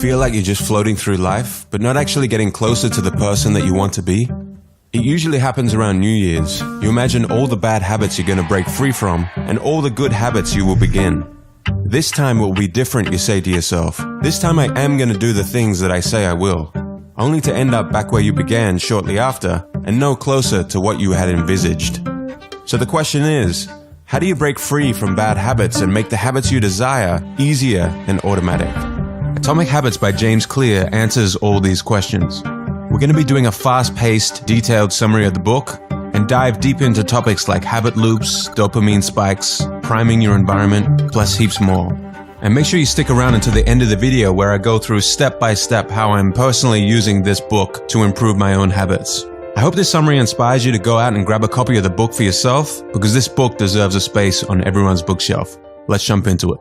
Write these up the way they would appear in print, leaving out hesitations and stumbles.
Feel like you're just floating through life, but not actually getting closer to the person that you want to be? It usually happens around New Year's. You imagine all the bad habits you're going to break free from, and all the good habits you will begin. This time will be different, you say to yourself. This time I am going to do the things that I say I will. Only to end up back where you began shortly after, and no closer to what you had envisaged. So the question is, how do you break free from bad habits and make the habits you desire easier and automatic? Atomic Habits by James Clear answers all these questions. We're going to be doing a fast-paced, detailed summary of the book and dive deep into topics like habit loops, dopamine spikes, priming your environment, plus heaps more. And make sure you stick around until the end of the video where I go through step by step how I'm personally using this book to improve my own habits. I hope this summary inspires you to go out and grab a copy of the book for yourself, because this book deserves a space on everyone's bookshelf. Let's jump into it.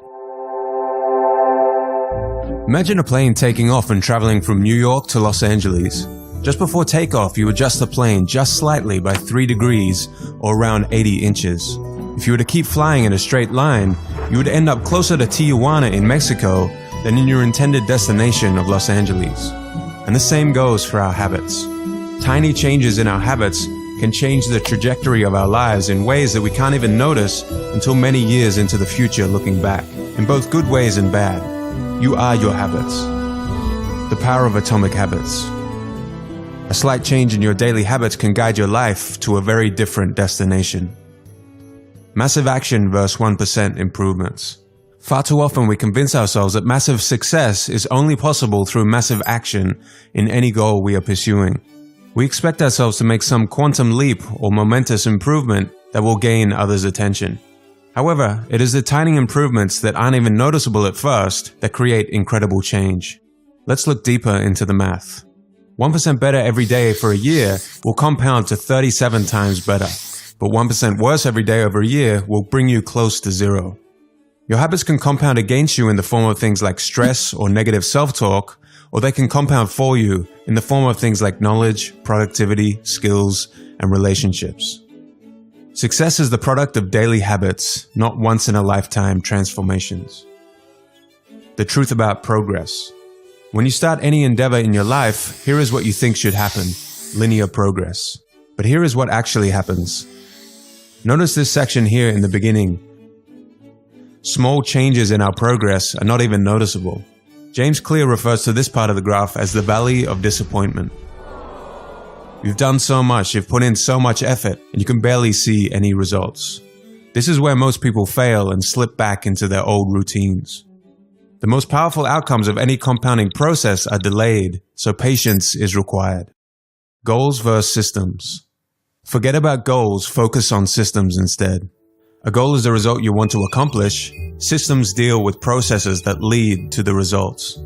Imagine a plane taking off and traveling from New York to Los Angeles. Just before takeoff, you adjust the plane just slightly by 3 degrees or around 80 inches. If you were to keep flying in a straight line, you would end up closer to Tijuana in Mexico than in your intended destination of Los Angeles. And the same goes for our habits. Tiny changes in our habits can change the trajectory of our lives in ways that we can't even notice until many years into the future looking back, in both good ways and bad. You are your habits. The power of atomic habits. A slight change in your daily habits can guide your life to a very different destination. Massive action versus 1% improvements. Far too often we convince ourselves that massive success is only possible through massive action in any goal we are pursuing. We expect ourselves to make some quantum leap or momentous improvement that will gain others' attention. However, it is the tiny improvements that aren't even noticeable at first that create incredible change. Let's look deeper into the math. 1% better every day for a year will compound to 37 times better, but 1% worse every day over a year will bring you close to zero. Your habits can compound against you in the form of things like stress or negative self-talk, or they can compound for you in the form of things like knowledge, productivity, skills, and relationships. Success is the product of daily habits, not once-in-a-lifetime transformations. The truth about progress. When you start any endeavor in your life, here is what you think should happen: linear progress. But here is what actually happens. Notice this section here in the beginning. Small changes in our progress are not even noticeable. James Clear refers to this part of the graph as the valley of disappointment. You've done so much, you've put in so much effort, and you can barely see any results. This is where most people fail and slip back into their old routines. The most powerful outcomes of any compounding process are delayed, so patience is required. Goals versus systems. Forget about goals, focus on systems instead. A goal is the result you want to accomplish. Systems deal with processes that lead to the results.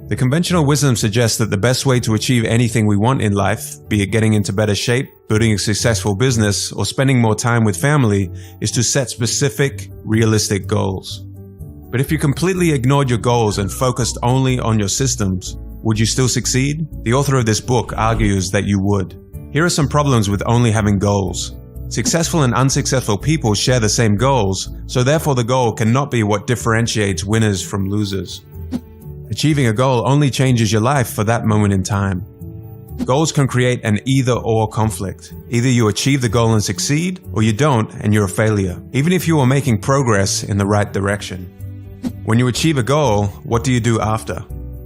The conventional wisdom suggests that the best way to achieve anything we want in life, be it getting into better shape, building a successful business, or spending more time with family, is to set specific, realistic goals. But if you completely ignored your goals and focused only on your systems, would you still succeed? The author of this book argues that you would. Here are some problems with only having goals. Successful and unsuccessful people share the same goals, so therefore the goal cannot be what differentiates winners from losers. Achieving a goal only changes your life for that moment in time. Goals can create an either-or conflict. Either you achieve the goal and succeed, or you don't and you're a failure, even if you are making progress in the right direction. When you achieve a goal, what do you do after?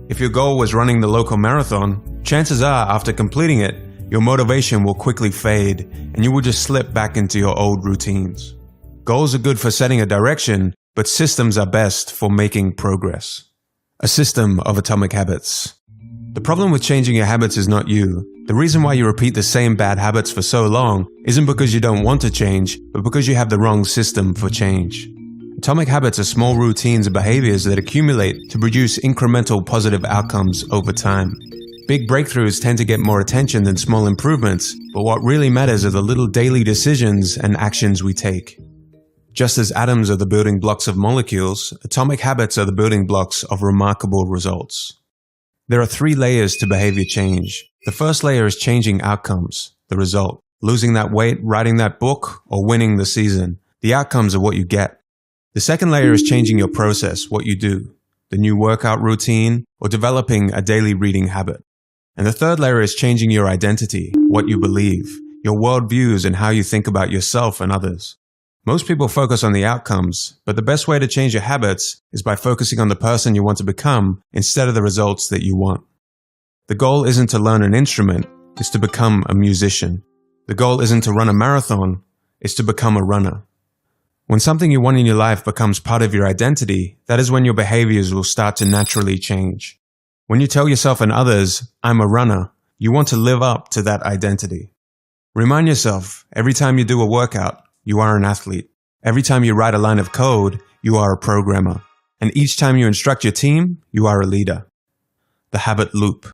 If your goal was running the local marathon, chances are after completing it, your motivation will quickly fade and you will just slip back into your old routines. Goals are good for setting a direction, but systems are best for making progress. A system of atomic habits. The problem with changing your habits is not you. The reason why you repeat the same bad habits for so long isn't because you don't want to change, but because you have the wrong system for change. Atomic habits are small routines and behaviors that accumulate to produce incremental positive outcomes over time. Big breakthroughs tend to get more attention than small improvements, but what really matters are the little daily decisions and actions we take. Just as atoms are the building blocks of molecules, atomic habits are the building blocks of remarkable results. There are 3 layers to behavior change. The first layer is changing outcomes, the result. Losing that weight, writing that book, or winning the season. The outcomes are what you get. The second layer is changing your process, what you do. The new workout routine, or developing a daily reading habit. And the third layer is changing your identity, what you believe, your worldviews, and how you think about yourself and others. Most people focus on the outcomes, but the best way to change your habits is by focusing on the person you want to become instead of the results that you want. The goal isn't to learn an instrument, it's to become a musician. The goal isn't to run a marathon, it's to become a runner. When something you want in your life becomes part of your identity, that is when your behaviors will start to naturally change. When you tell yourself and others, "I'm a runner," you want to live up to that identity. Remind yourself, every time you do a workout, you are an athlete. Every time you write a line of code, you are a programmer. And each time you instruct your team, you are a leader. The habit loop.